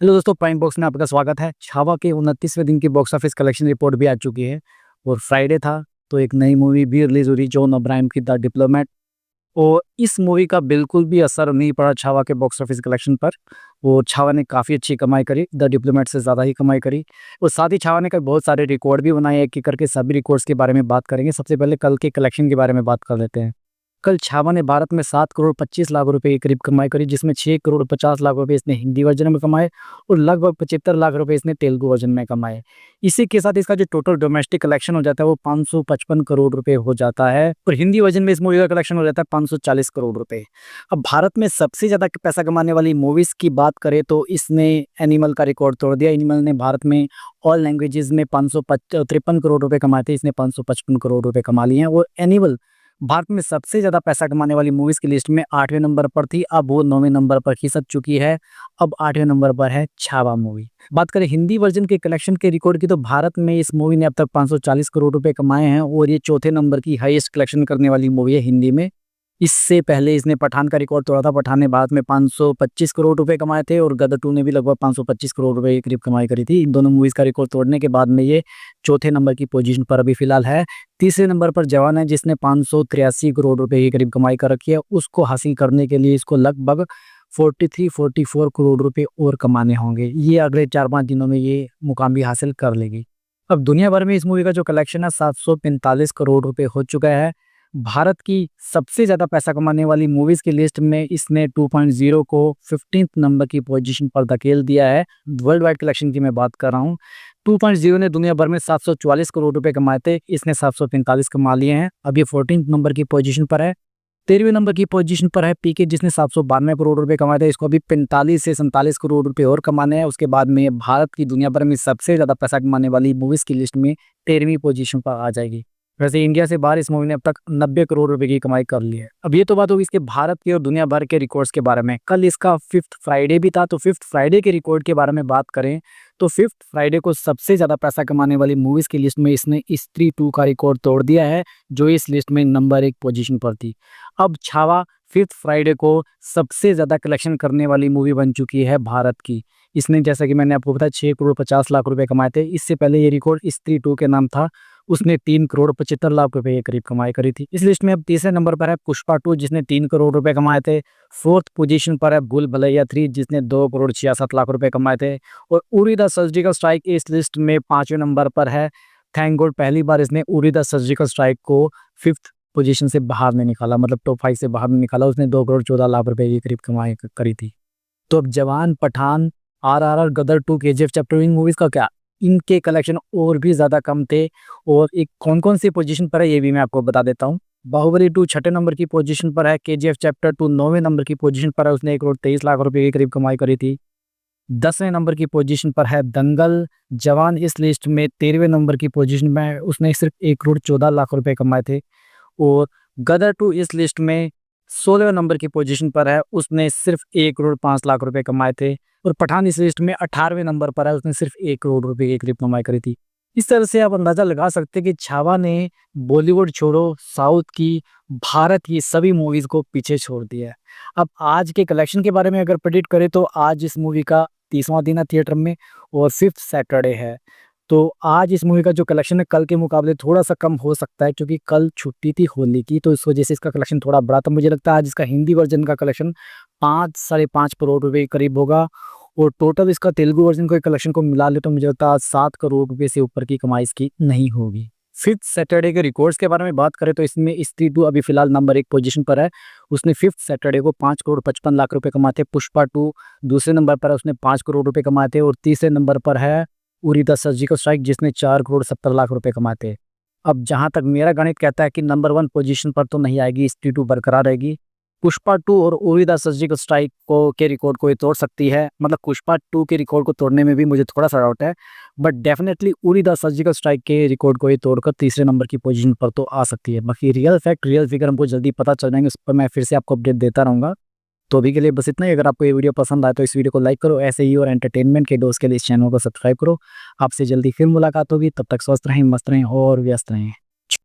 Hello दोस्तों, prime box में आपका स्वागत है। छावा के 29वें दिन की बॉक्स ऑफिस कलेक्शन रिपोर्ट भी आ चुकी है और फ्राइडे था तो एक नई मूवी भी रिलीज हो रही, जॉन अब्राहम की द डिप्लोमेट। और इस मूवी का बिल्कुल भी असर नहीं पड़ा छावा के बॉक्स ऑफिस कलेक्शन पर। और छावा ने काफ़ी अच्छी कमाई करी, द डिप्लोमेट से ज़्यादा ही कमाई करी। और साथ ही छावा ने कई बहुत सारे रिकॉर्ड भी बनाए, एक एक करके सभी रिकॉर्ड्स के बारे में बात करेंगे। सबसे पहले कल के कलेक्शन के बारे में बात कर लेते हैं। कल छावा ने भारत में 7 करोड़ 25 लाख रुपए के करीब कमाई करी, जिसमें 6 करोड़ 50 लाख रुपए इसने हिंदी वर्जन में कमाए और लगभग 75 लाख रुपए इसने तेलुगु वर्जन में कमाए। इसी के साथ इसका जो टोटल डोमेस्टिक कलेक्शन हो जाता है वो 555 करोड़ रुपए हो जाता है और हिंदी वर्जन में इस मूवी का कलेक्शन हो जाता है 540 करोड़ रुपए। अब भारत में सबसे ज़्यादा पैसा कमाने वाली मूवीज़ की बात करें तो इसने एनिमल का रिकॉर्ड तोड़ दिया। एनिमल ने भारत में ऑल लैंग्वेजेस में 553 करोड़ रुपए कमाए थे, इसने 555 करोड़ रुपए कमा लिए हैं। और एनिमल भारत में सबसे ज़्यादा पैसा कमाने वाली मूवीज़ की लिस्ट में 8वें नंबर पर थी, अब वो 9वें नंबर पर खिसक चुकी है। अब 8वें नंबर पर है छावा मूवी। बात करें हिंदी वर्जन के कलेक्शन के रिकॉर्ड की तो भारत में इस मूवी ने अब तक 540 करोड़ रुपए कमाए हैं और ये चौथे नंबर की हाईएस्ट कलेक्शन करने वाली मूवी है हिंदी में। इससे पहले इसने पठान का रिकॉर्ड तोड़ा था। पठान ने भारत में 525 करोड़ रुपए कमाए थे और गदर 2 ने भी लगभग 525 करोड़ रुपए के करीब कमाई करी थी। इन दोनों मूवीज़ का रिकॉर्ड तोड़ने के बाद में ये चौथे नंबर की पोजीशन पर अभी फिलहाल है। तीसरे नंबर पर जवान है, जिसने 583 करोड़ रुपए के करीब कमाई कर रखी है। उसको हासिल करने के लिए इसको लगभग 43-44 करोड़ रुपए और कमाने होंगे। ये अगले 4-5 दिनों में ये मुकाम भी हासिल कर लेगी। अब दुनिया भर में इस मूवी का जो कलेक्शन है 745 करोड़ रुपए हो चुका है। भारत की सबसे ज़्यादा पैसा कमाने वाली मूवीज़ की लिस्ट में इसने 2.0 को 15th नंबर की पोजीशन पर धकेल दिया है। वर्ल्ड वाइड कलेक्शन की मैं बात कर रहा हूँ। 2.0 ने दुनिया भर में 744 करोड़ रुपए कमाए थे, इसने 745 कमा लिए हैं। अब ये 14th नंबर की पोजीशन पर है। 13वें नंबर की पोजीशन पर है पीके, जिसने 792 करोड़ रुपए कमाए थे। इसको अभी 45 से 47 करोड़ रुपए और कमाने हैं। उसके बाद में भारत की दुनिया भर में सबसे ज़्यादा पैसा कमाने वाली मूवीज़ की लिस्ट में 13वीं पोजीशन पर आ जाएगी। वैसे इंडिया से बाहर इस मूवी ने अब तक 90 करोड़ रुपए की कमाई कर ली है। अब ये तो बात होगी इसके भारत के और दुनिया भर के रिकॉर्ड्स के बारे में। कल इसका 5th फ्राइडे भी था, तो 5th फ्राइडे के रिकॉर्ड के बारे में बात करें तो 5th फ्राइडे को सबसे ज़्यादा पैसा कमाने वाली मूवीज़ की लिस्ट में इसने स्त्री 2 का रिकॉर्ड तोड़ दिया है, जो इस लिस्ट में नंबर 1 पोजीशन पर थी। अब छावा 5th फ्राइडे को सबसे ज़्यादा कलेक्शन करने वाली मूवी बन चुकी है भारत की। इसने, जैसा कि मैंने आपको बताया, 6 करोड़ 50 लाख रुपए कमाए थे। इससे पहले ये रिकॉर्ड स्त्री 2 के नाम था, उसने 3 करोड़ 75 लाख रुपए के करीब कमाई करी थी। इस लिस्ट में अब तीसरे नंबर पर है पुष्पा 2, जिसने 3 करोड़ रुपए कमाए थे। 4th पोजीशन पर है भूल भुलैया 3, जिसने 2 करोड़ 66 लाख रुपए कमाए थे। और उरी द सर्जिकल स्ट्राइक इस लिस्ट में 5वें नंबर पर है। थैंक गॉड पहली बार इसने उरी द सर्जिकल स्ट्राइक को 5th पोजीशन से बाहर नहीं निकाला, मतलब टॉप 5 से बाहर नहीं निकाला। उसने 2 करोड़ 14 लाख रुपए के करीब कमाई करी थी। तो अब जवान, पठान, आरआरआर, गदर 2, केजीएफ चैप्टर 1 मूवीज़ का क्या, इनके कलेक्शन और भी ज़्यादा कम थे। और एक कौन-कौन सी पोजीशन पर है ये भी मैं आपको बता देता हूँ। बाहुबली 2 छठे नंबर की पोजीशन पर है। केजीएफ चैप्टर 2 9वें नंबर की पोजीशन पर है, उसने 1 करोड़ 23 लाख रुपए के करीब कमाई करी थी। 10वें नंबर की पोजीशन पर है दंगल। जवान इस लिस्ट में 13वें नंबर की पोजीशन में है, उसने सिर्फ 1 करोड़ 14 लाख रुपए कमाए थे। और गदर 2 इस लिस्ट में 16वें नंबर की पोजीशन पर है, उसने सिर्फ 1 करोड़ 5 लाख रुपए कमाए थे। और पठान इस लिस्ट में 18वें नंबर पर है, उसने सिर्फ 1 करोड़ रुपए के करीब कमाई करी थी। इस तरह से आप अंदाज़ा लगा सकते हैं कि छावा ने बॉलीवुड छोड़ो, साउथ की, भारत की सभी मूवीज़ को पीछे छोड़ दिया है। अब आज के कलेक्शन के बारे में अगर प्रेडिक्ट करें तो आज इस मूवी का 30वां दिन है थिएटर में और 5th सैटरडे है। तो आज इस मूवी का जो कलेक्शन है कल के मुकाबले थोड़ा-सा कम हो सकता है, क्योंकि कल छुट्टी थी होली की, तो इस वजह से इसका कलेक्शन थोड़ा बढ़ा था। मुझे लगता है आज इसका हिंदी वर्जन का कलेक्शन 5 साढ़े 5 करोड़ रुपए के करीब होगा और टोटल इसका तेलुगु वर्जन के कलेक्शन को मिला ले तो मुझे लगता है आज 7 करोड़ रुपए से ऊपर की कमाई इसकी नहीं होगी। 5th सैटरडे के रिकॉर्ड्स के बारे में बात करें तो इसमें स्त्री 2 अभी फिलहाल नंबर 1 पोजीशन पर है। उसने 5th सैटरडे को 5 करोड़ 55 लाख रुपए कमाए थे। पुष्पा 2 दूसरे नंबर पर है, उसने 5 करोड़ रुपए कमाए थे। और तीसरे नंबर पर है उरी द सर्जिकल स्ट्राइक, जिसने 4 करोड़ 70 लाख रुपए कमाए थे। अब जहाँ तक मेरा गणित कहता है कि नंबर 1 पोजीशन पर तो नहीं आएगी, स्त्री 2 बरकरार रहेगी। पुष्पा 2 और उरी द सर्जिकल स्ट्राइक को के रिकॉर्ड को ये तोड़ सकती है। मतलब पुष्पा 2 के रिकॉर्ड को तोड़ने में भी मुझे थोड़ा-सा डाउट है, but definitely Uri the surgical strike के रिकॉर्ड को ये तोड़कर तीसरे नंबर की पोजीशन पर तो आ सकती है। बाकी रियल फैक्ट, रियल फिगर हमको जल्दी पता चल जाएँगे, उस पर मैं फिर से आपको अपडेट देता रहूँगा। तो अभी के लिए बस इतना ही। अगर आपको ये वीडियो पसंद आए तो इस वीडियो को लाइक करो। ऐसे ही और एंटरटेनमेंट के डोज के लिए इस चैनल को सब्सक्राइब करो। आपसे जल्दी फिर मुलाकात होगी, तब तक स्वस्थ रहें, मस्त रहें और व्यस्त रहें।